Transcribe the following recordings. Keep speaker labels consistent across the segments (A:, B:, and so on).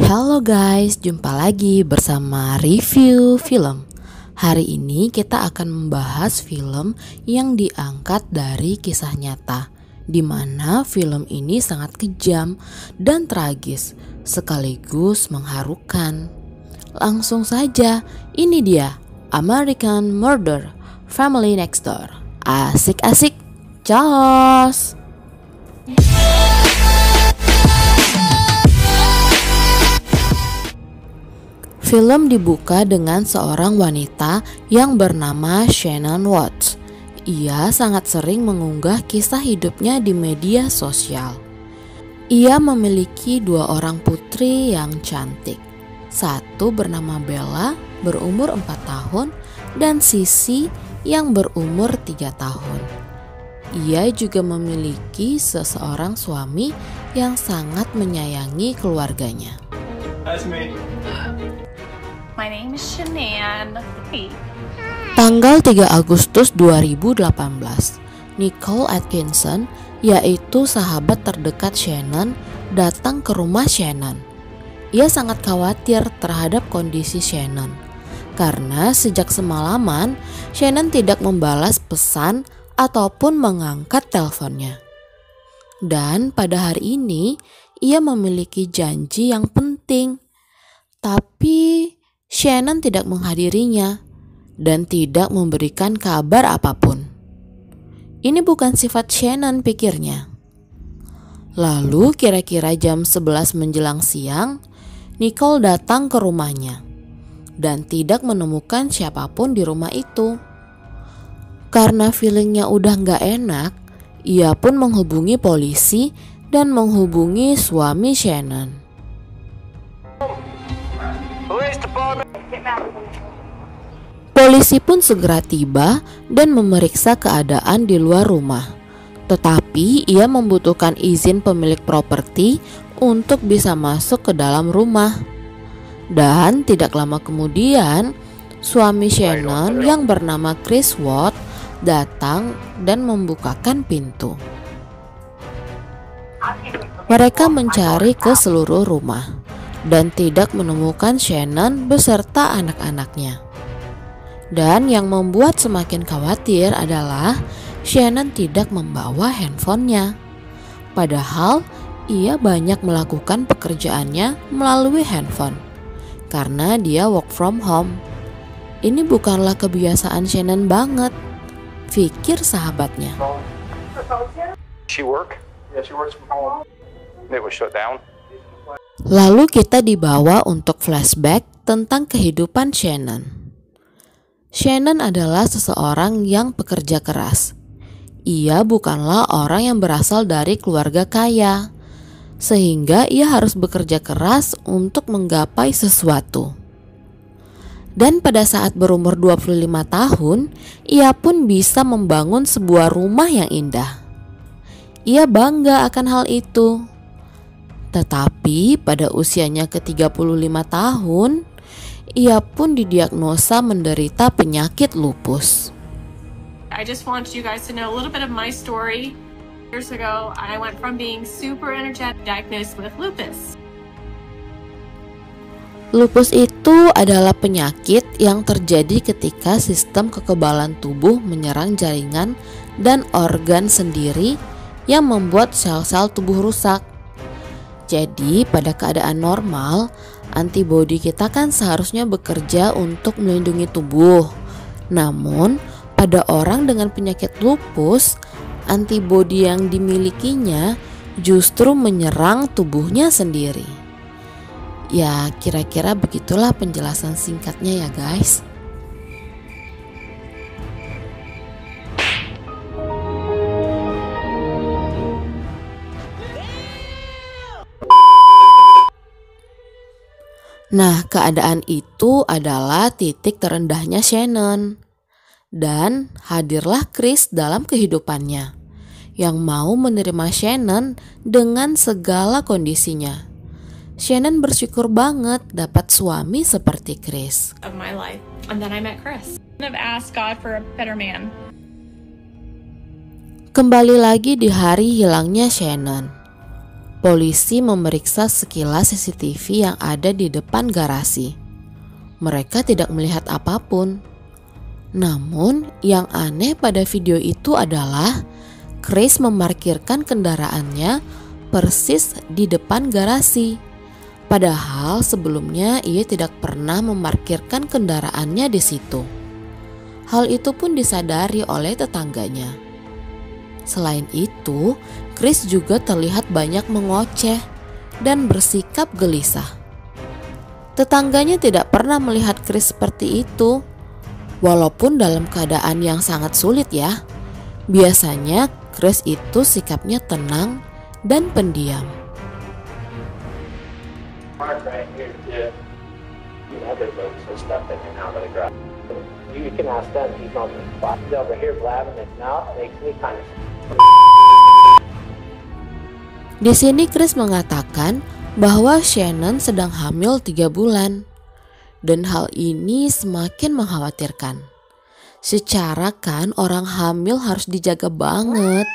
A: Halo guys, jumpa lagi bersama review film. Hari ini kita akan membahas film yang diangkat dari kisah nyata, di mana film ini sangat kejam dan tragis, sekaligus mengharukan. Langsung saja, ini dia American Murder, Family Next Door. Asik-asik, cos! Film dibuka dengan seorang wanita yang bernama Shannon Watts. Ia sangat sering mengunggah kisah hidupnya di media sosial. Ia memiliki 2 orang putri yang cantik. Satu bernama Bella, berumur 4 tahun, dan Sissy yang berumur 3 tahun. Ia juga memiliki seseorang suami yang sangat menyayangi keluarganya.
B: That's me.
C: My name is Shanann. Hey.
A: Tanggal 3 Agustus 2018, Nicole Atkinson, yaitu sahabat terdekat Shannon, datang ke rumah Shannon. Ia sangat khawatir terhadap kondisi Shannon, karena sejak semalaman Shannon tidak membalas pesan ataupun mengangkat teleponnya. Dan pada hari ini, ia memiliki janji yang penting. Tapi Shannon tidak menghadirinya dan tidak memberikan kabar apapun. Ini bukan sifat Shannon, pikirnya. Lalu kira-kira jam 11 menjelang siang, Nicole datang ke rumahnya dan tidak menemukan siapapun di rumah itu. Karena feelingnya udah gak enak, ia pun menghubungi polisi dan menghubungi suami Shannon. Polisi pun segera tiba dan memeriksa keadaan di luar rumah. Tetapi ia membutuhkan izin pemilik properti untuk bisa masuk ke dalam rumah. Dan tidak lama kemudian, suami Shannon yang bernama Chris Watt datang dan membukakan pintu. Mereka mencari ke seluruh rumah dan tidak menemukan Shannon beserta anak-anaknya. Dan yang membuat semakin khawatir adalah Shannon tidak membawa handphonenya. Padahal ia banyak melakukan pekerjaannya melalui handphone karena dia work from home. Ini bukanlah kebiasaan Shannon banget, pikir sahabatnya.
B: She work? Yeah, she works from home. It was shut down.
A: Lalu kita dibawa untuk flashback tentang kehidupan Shannon. Shannon adalah seseorang yang pekerja keras. Ia bukanlah orang yang berasal dari keluarga kaya, sehingga ia harus bekerja keras untuk menggapai sesuatu. Dan pada saat berumur 25 tahun, ia pun bisa membangun sebuah rumah yang indah. Ia bangga akan hal itu. Tetapi pada usianya ke-35 tahun, ia pun didiagnosa menderita penyakit lupus.
C: I just want you guys to know a little bit of my story. Years ago, I went from being super energetic diagnosed with lupus.
A: Lupus itu adalah penyakit yang terjadi ketika sistem kekebalan tubuh menyerang jaringan dan organ sendiri yang membuat sel-sel tubuh rusak. Jadi pada keadaan normal, antibodi kita kan seharusnya bekerja untuk melindungi tubuh. Namun pada orang dengan penyakit lupus, antibodi yang dimilikinya justru menyerang tubuhnya sendiri. Ya, kira-kira begitulah penjelasan singkatnya ya guys. Nah, keadaan itu adalah titik terendahnya Shannon. Dan hadirlah Chris dalam kehidupannya, yang mau menerima Shannon dengan segala kondisinya. Shannon bersyukur banget dapat suami seperti Chris.
C: Of my life. And then I met Chris. I've asked God for a better man.
A: Kembali lagi di hari hilangnya Shannon. Polisi memeriksa sekilas CCTV yang ada di depan garasi. Mereka tidak melihat apapun. Namun yang aneh pada video itu adalah Chris memarkirkan kendaraannya persis di depan garasi. Padahal sebelumnya ia tidak pernah memarkirkan kendaraannya di situ. Hal itu pun disadari oleh tetangganya. Selain itu, Chris juga terlihat banyak mengoceh dan bersikap gelisah. Tetangganya tidak pernah melihat Chris seperti itu, walaupun dalam keadaan yang sangat sulit ya. Biasanya Chris itu sikapnya tenang dan pendiam.
B: You can ask them. He's on the spot. He's over here blabbing his mouth. Makes me kind of.
A: Di sini Chris mengatakan bahwa Shannon sedang hamil 3 bulan. Dan hal ini semakin mengkhawatirkan. Secara kan orang hamil harus dijaga banget.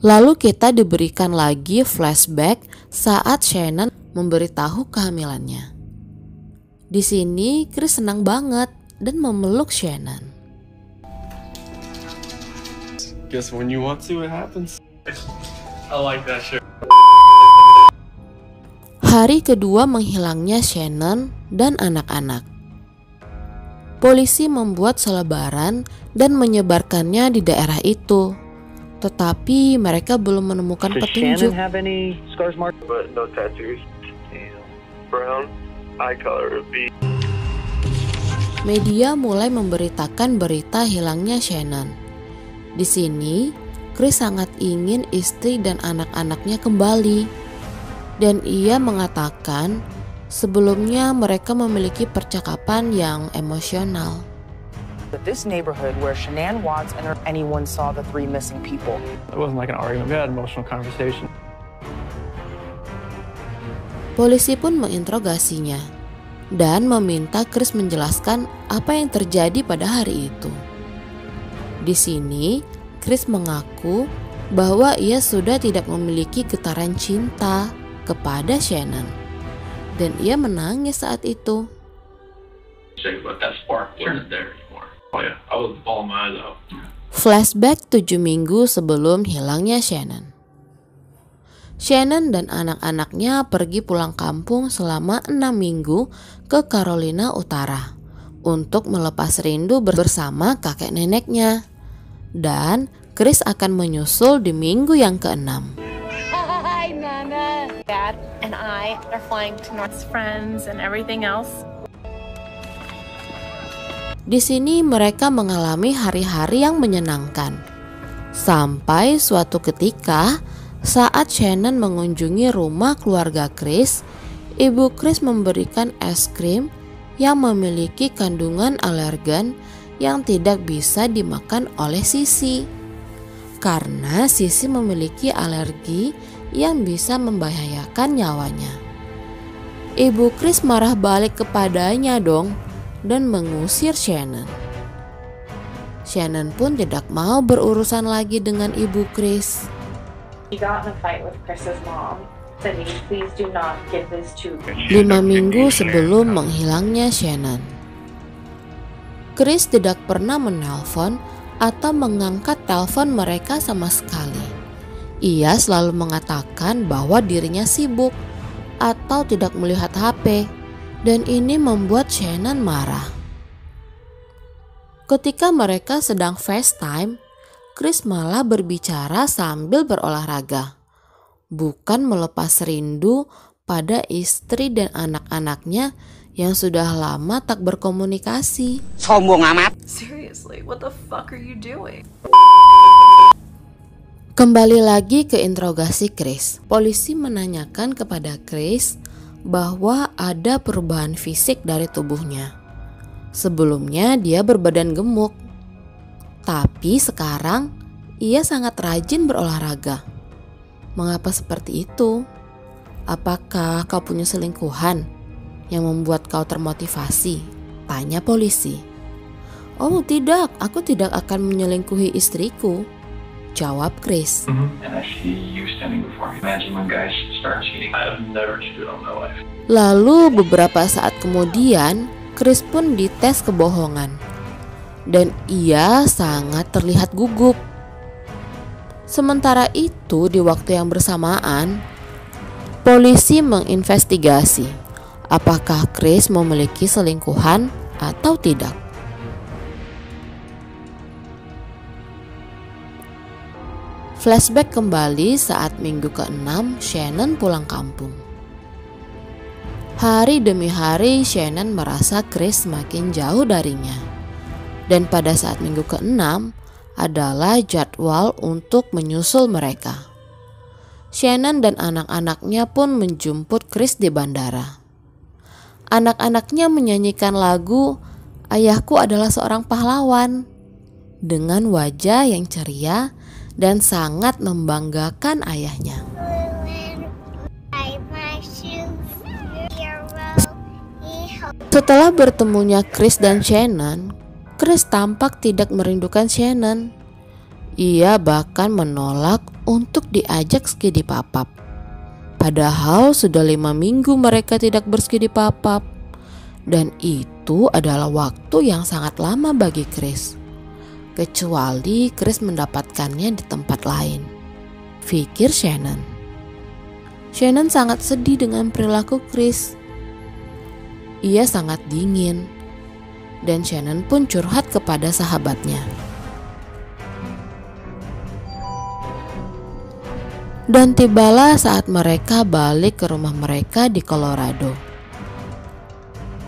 A: Lalu kita diberikan lagi flashback saat Shannon memberitahu kehamilannya. Di sini Chris senang banget dan memeluk Shannon.
D: Guess when you want to, it happens. I like that shit.
A: Hari kedua menghilangnya Shannon dan anak-anak. Polisi membuat selebaran dan menyebarkannya di daerah itu. Tetapi mereka belum menemukan petunjuk.
B: Have any scars marked?
D: But no tattoos. Brown eye color would be.
A: Media mulai memberitakan berita hilangnya Shannon. Di sini, Chris sangat ingin istri dan anak-anaknya kembali. Dan ia mengatakan sebelumnya mereka memiliki percakapan yang emosional.
E: That this neighborhood where Shanann Watts and anyone saw the 3 missing people.
D: It wasn't like an argument. We had an emotional conversation.
A: Polisi pun menginterogasinya dan meminta Chris menjelaskan apa yang terjadi pada hari itu. Di sini, Chris mengaku bahwa ia sudah tidak memiliki getaran cinta kepada Shannon dan ia menangis saat itu. Flashback 7 minggu sebelum hilangnya Shannon. Shannon dan anak-anaknya pergi pulang kampung selama 6 minggu ke Carolina Utara untuk melepas rindu bersama kakek neneknya. Dan Chris akan menyusul di minggu yang ke-6.
C: Hi, Nana. Dad and I are flying to North's friends and everything else.
A: Di sini mereka mengalami hari-hari yang menyenangkan. Sampai suatu ketika, saat Shannon mengunjungi rumah keluarga Chris, ibu Chris memberikan es krim yang memiliki kandungan alergen yang tidak bisa dimakan oleh Sissy. Karena Sissy memiliki alergi yang bisa membahayakan nyawanya. Ibu Chris marah balik kepadanya dong dan mengusir Shannon. Shannon pun tidak mau berurusan lagi dengan ibu Chris.
F: He got in a fight with Chris's mom. Said, please do not give this to
A: 5 minggu sebelum menghilangnya Shannon, Chris tidak pernah menelpon atau mengangkat telepon mereka sama sekali. Ia selalu mengatakan bahwa dirinya sibuk atau tidak melihat HP, dan ini membuat Shannon marah. Ketika mereka sedang FaceTime, Chris malah berbicara sambil berolahraga, bukan melepas rindu pada istri dan anak-anaknya yang sudah lama tak berkomunikasi.
E: Sombong amat.
C: Seriously, what the fuck are you doing?
A: Kembali lagi ke interogasi Chris. Polisi menanyakan kepada Chris bahwa ada perubahan fisik dari tubuhnya. Sebelumnya dia berbadan gemuk, tapi sekarang ia sangat rajin berolahraga. Mengapa seperti itu? Apakah kau punya selingkuhan yang membuat kau termotivasi? Tanya polisi. Oh tidak, aku tidak akan menyelingkuhi istriku. jawab Chris.
G: And I see you standing before me. Imagine when guys start cheating.
D: I've never cheated on my wife.
A: Lalu beberapa saat kemudian, Chris pun dites kebohongan. Dan ia sangat terlihat gugup. Sementara itu, di waktu yang bersamaan, polisi menginvestigasi apakah Chris memiliki selingkuhan atau tidak. Flashback kembali saat minggu ke-6 Shannon pulang kampung. Hari demi hari Shannon merasa Chris makin jauh darinya. Dan pada saat minggu ke-6 adalah jadwal untuk menyusul mereka. Shannon dan anak-anaknya pun menjemput Chris di bandara. Anak-anaknya menyanyikan lagu "Ayahku adalah seorang pahlawan" dengan wajah yang ceria dan sangat membanggakan ayahnya. Setelah bertemunya Chris dan Shannon, Chris tampak tidak merindukan Shannon. Ia bahkan menolak untuk diajak ski di papap. Padahal sudah 5 minggu mereka tidak berski di papap. Dan itu adalah waktu yang sangat lama bagi Chris. Kecuali Chris mendapatkannya di tempat lain, pikir Shannon. Shannon sangat sedih dengan perilaku Chris. Ia sangat dingin. Dan Shannon pun curhat kepada sahabatnya. Dan tibalah saat mereka balik ke rumah mereka di Colorado.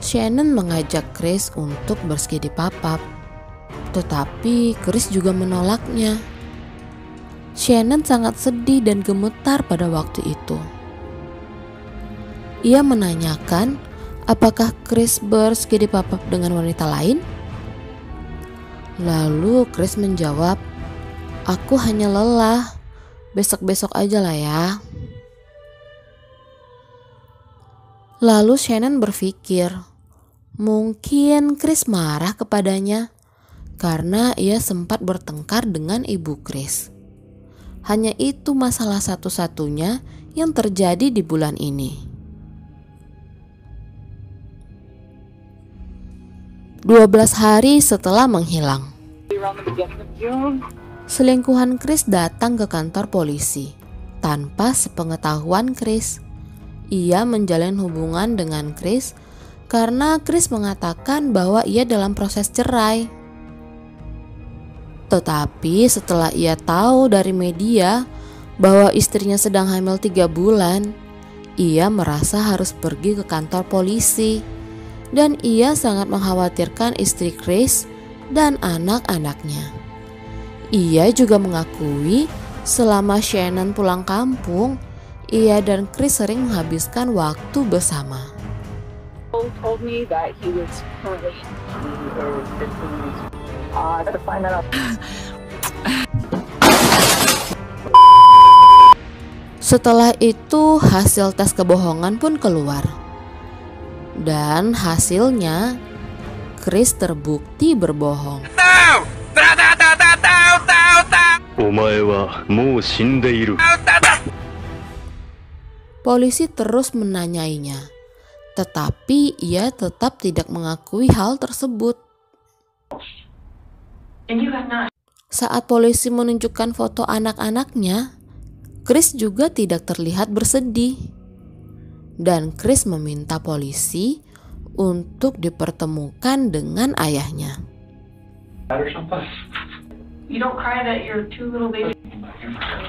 A: Shannon mengajak Chris untuk berski di papap, tetapi Chris juga menolaknya. Shannon sangat sedih dan gemetar pada waktu itu. Ia menanyakan apakah Chris berski di papap dengan wanita lain? Lalu Chris menjawab, "Aku hanya lelah, besok-besok aja lah ya." Lalu Shannon berpikir, mungkin Chris marah kepadanya karena ia sempat bertengkar dengan ibu Chris. Hanya itu masalah satu-satunya yang terjadi di bulan ini. 12 hari setelah menghilang, selingkuhan Chris datang ke kantor polisi tanpa sepengetahuan Chris. Ia menjalin hubungan dengan Chris karena Chris mengatakan bahwa ia dalam proses cerai. Tetapi setelah ia tahu dari media bahwa istrinya sedang hamil 3 bulan, ia merasa harus pergi ke kantor polisi. Dan ia sangat mengkhawatirkan istri Chris dan anak-anaknya. Ia juga mengakui selama Shannon pulang kampung, ia dan Chris sering menghabiskan waktu bersama.
E: Told me that he was currently to find that out.
A: Setelah itu hasil tes kebohongan pun keluar. Dan hasilnya Chris terbukti berbohong. Polisi terus menanyainya, tetapi ia tetap tidak mengakui hal tersebut. Saat polisi menunjukkan foto anak-anaknya, Chris juga tidak terlihat bersedih. Dan Chris meminta polisi untuk dipertemukan dengan ayahnya.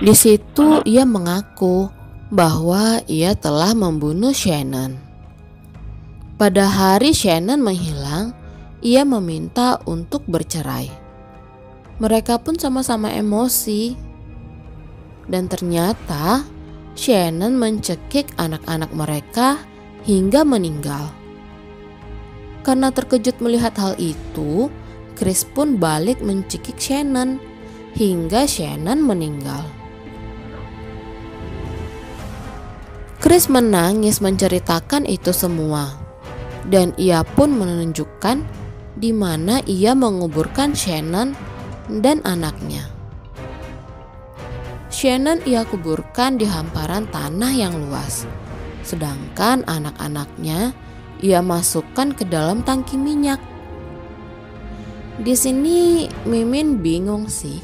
A: Di situ ia mengaku bahwa ia telah membunuh Shannon. Pada hari Shannon menghilang, ia meminta untuk bercerai. Mereka pun sama-sama emosi. Dan ternyata Shannon mencekik anak-anak mereka hingga meninggal. Karena terkejut melihat hal itu, Chris pun balik mencekik Shannon hingga Shannon meninggal. Chris menangis menceritakan itu semua, dan ia pun menunjukkan di mana ia menguburkan Shannon dan anaknya. Shannon ia kuburkan di hamparan tanah yang luas. Sedangkan anak-anaknya ia masukkan ke dalam tangki minyak. Di sini Mimin bingung sih,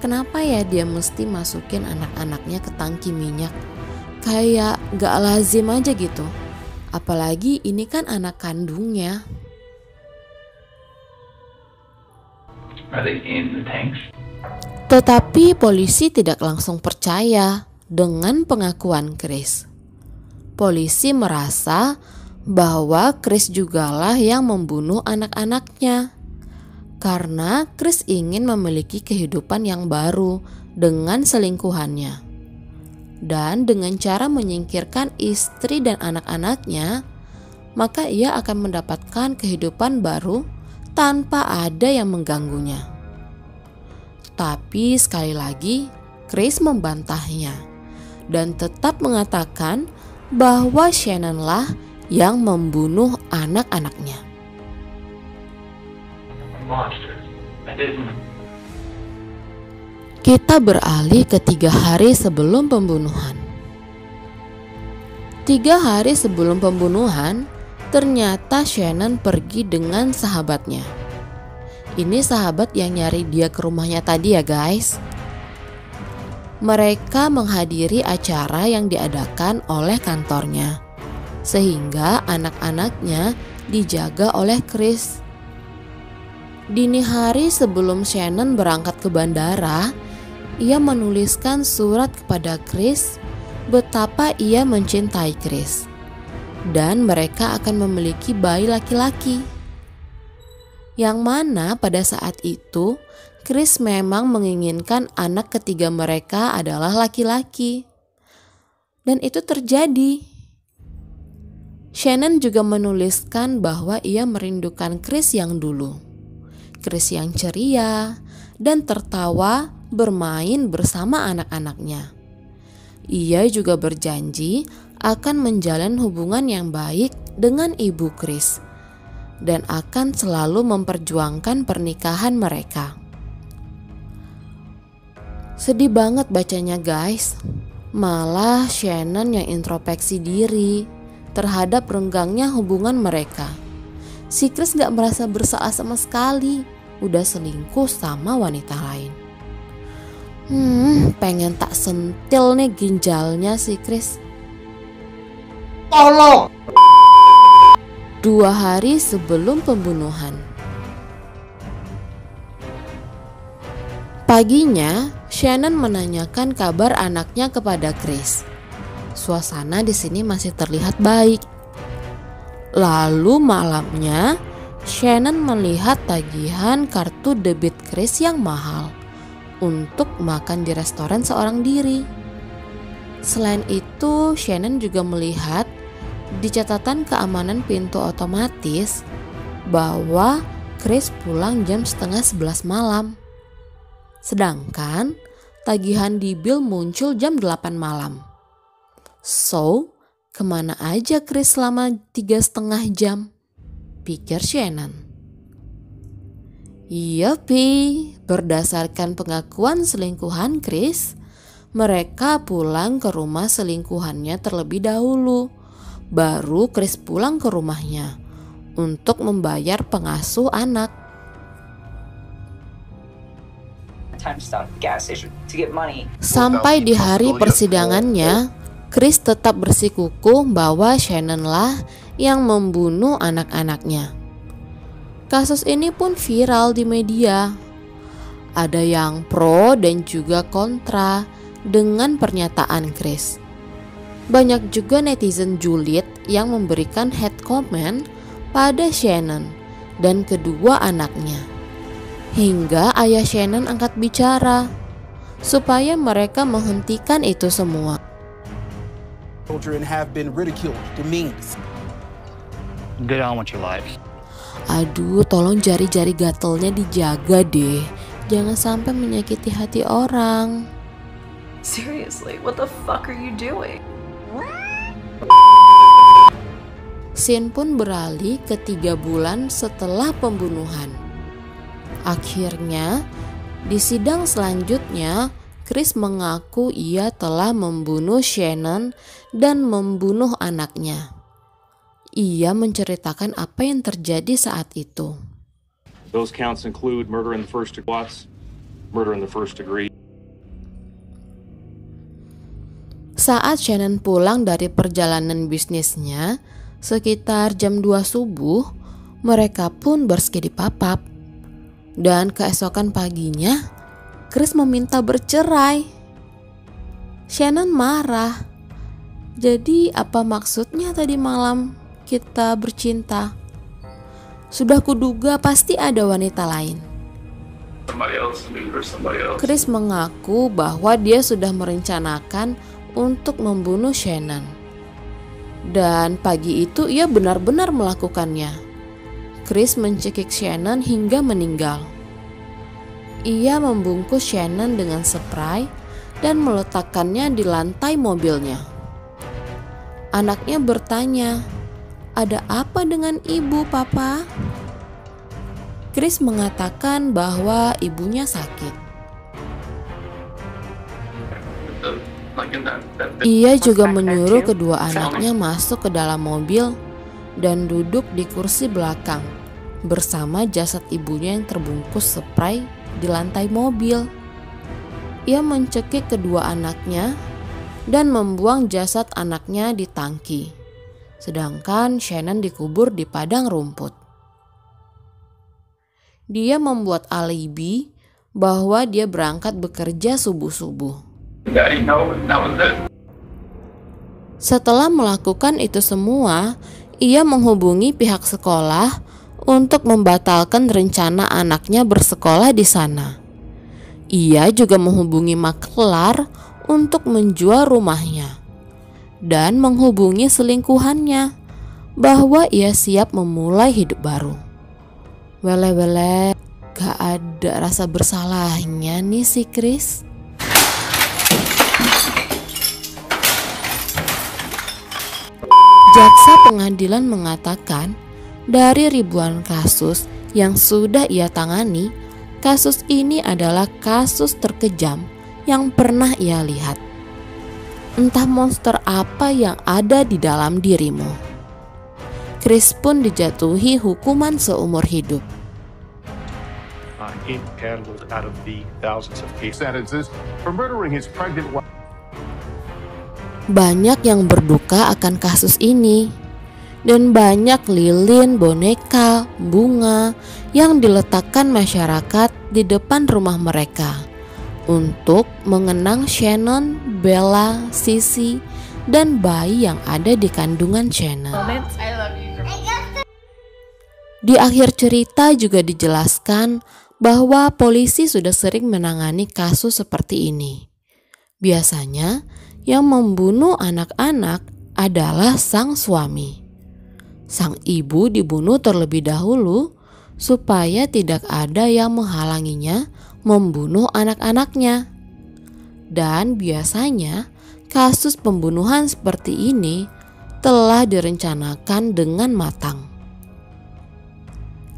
A: kenapa ya dia mesti masukin anak-anaknya ke tangki minyak? Kayak gak lazim aja gitu. Apalagi ini kan anak kandungnya.
G: Are they in the tanks?
A: Tetapi polisi tidak langsung percaya dengan pengakuan Chris. Polisi merasa bahwa Chris jugalah yang membunuh anak-anaknya. Karena Chris ingin memiliki kehidupan yang baru dengan selingkuhannya. Dan dengan cara menyingkirkan istri dan anak-anaknya, maka ia akan mendapatkan kehidupan baru tanpa ada yang mengganggunya. Tapi sekali lagi, Chris membantahnya dan tetap mengatakan bahwa Shannon lah yang membunuh anak-anaknya.
G: Monster. I didn't.
A: Kita beralih ke 3 hari sebelum pembunuhan. 3 hari sebelum pembunuhan, ternyata Shannon pergi dengan sahabatnya. Ini sahabat yang nyari dia ke rumahnya tadi ya guys. Mereka menghadiri acara yang diadakan oleh kantornya, sehingga anak-anaknya dijaga oleh Chris. Dini hari sebelum Shannon berangkat ke bandara, ia menuliskan surat kepada Chris betapa ia mencintai Chris dan mereka akan memiliki bayi laki-laki. Yang mana pada saat itu Chris memang menginginkan anak ketiga mereka adalah laki-laki. Dan itu terjadi. Shannon juga menuliskan bahwa ia merindukan Chris yang dulu. Chris yang ceria dan tertawa bermain bersama anak-anaknya. Ia juga berjanji akan menjalin hubungan yang baik dengan ibu Chris dan akan selalu memperjuangkan pernikahan mereka. Sedih banget bacanya guys. Malah Shannon yang introspeksi diri terhadap renggangnya hubungan mereka. Si Chris gak merasa bersalah sama sekali, udah selingkuh sama wanita lain. Pengen tak sentil nih ginjalnya si Chris.
H: Tolong!
A: 2 hari sebelum pembunuhan. Paginya, Shannon menanyakan kabar anaknya kepada Chris. Suasana di sini masih terlihat baik. Lalu malamnya, Shannon melihat tagihan kartu debit Chris yang mahal untuk makan di restoran seorang diri. Selain itu, Shannon juga melihat di catatan keamanan pintu otomatis bahwa Chris pulang jam 10:30 malam. Sedangkan tagihan di bil muncul jam 8 malam. So, kemana aja Chris selama 3,5 jam? Pikir Shannon. Yupi, berdasarkan pengakuan selingkuhan Chris, mereka pulang ke rumah selingkuhannya terlebih dahulu. Baru Chris pulang ke rumahnya untuk membayar pengasuh anak. Sampai di hari persidangannya, Chris tetap bersikukuh bahwa Shannon lah yang membunuh anak-anaknya. Kasus ini pun viral di media. Ada yang pro dan juga kontra dengan pernyataan Chris. Banyak juga netizen julid yang memberikan hate comment pada Shannon dan kedua anaknya. Hingga ayah Shannon angkat bicara supaya mereka menghentikan itu semua.
H: Children have been ridiculed, demeaned.
I: Get on with your life.
A: Aduh, tolong jari-jari gatelnya dijaga deh. Jangan sampai menyakiti hati orang.
J: Seriously, what the fuck are you doing?
A: Scene pun beralih ke 3 bulan setelah pembunuhan. Akhirnya, di sidang selanjutnya, Chris mengaku ia telah membunuh Shannon dan membunuh anaknya. Ia menceritakan apa yang terjadi saat itu.
K: Those counts include murder in the first degree, murder in the first degree.
A: Saat Shannon pulang dari perjalanan bisnisnya, sekitar jam 2 subuh, mereka pun berski di papap. Dan keesokan paginya, Chris meminta bercerai. Shannon marah. Jadi apa maksudnya tadi malam kita bercinta? Sudah kuduga pasti ada wanita lain. Chris mengaku bahwa dia sudah merencanakan untuk membunuh Shannon. Dan pagi itu ia benar-benar melakukannya. Chris mencekik Shannon hingga meninggal. Ia membungkus Shannon dengan spray dan meletakkannya di lantai mobilnya. Anaknya bertanya, "Ada apa dengan ibu, Papa?" Chris mengatakan bahwa ibunya sakit. Ia juga menyuruh kedua anaknya masuk ke dalam mobil dan duduk di kursi belakang bersama jasad ibunya yang terbungkus spray di lantai mobil. Ia mencekik kedua anaknya dan membuang jasad anaknya di tangki, sedangkan Shannon dikubur di padang rumput. Dia membuat alibi bahwa dia berangkat bekerja subuh-subuh. Setelah melakukan itu semua, ia menghubungi pihak sekolah untuk membatalkan rencana anaknya bersekolah di sana. Ia juga menghubungi maklar untuk menjual rumahnya dan menghubungi selingkuhannya bahwa ia siap memulai hidup baru. Wele-wele, gak ada rasa bersalahnya nih si Chris. Jaksa pengadilan mengatakan, dari ribuan kasus yang sudah ia tangani, kasus ini adalah kasus terkejam yang pernah ia lihat. Entah monster apa yang ada di dalam dirimu. Chris pun dijatuhi hukuman seumur hidup. Banyak yang berduka akan kasus ini, dan banyak lilin, boneka, bunga yang diletakkan masyarakat di depan rumah mereka untuk mengenang Shannon, Bella, Sissy, dan bayi yang ada di kandungan Shannon. Di akhir cerita juga dijelaskan bahwa polisi sudah sering menangani kasus seperti ini. Biasanya yang membunuh anak-anak adalah sang suami. Sang ibu dibunuh terlebih dahulu supaya tidak ada yang menghalanginya membunuh anak-anaknya. Dan biasanya kasus pembunuhan seperti ini telah direncanakan dengan matang.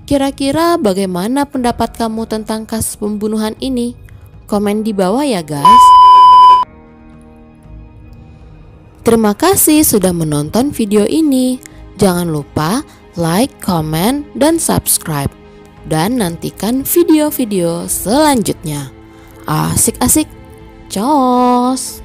A: Kira-kira bagaimana pendapat kamu tentang kasus pembunuhan ini? Komen di bawah ya guys. Terima kasih sudah menonton video ini. Jangan lupa like, comment, dan subscribe. Dan nantikan video-video selanjutnya. Asik-asik. Cos.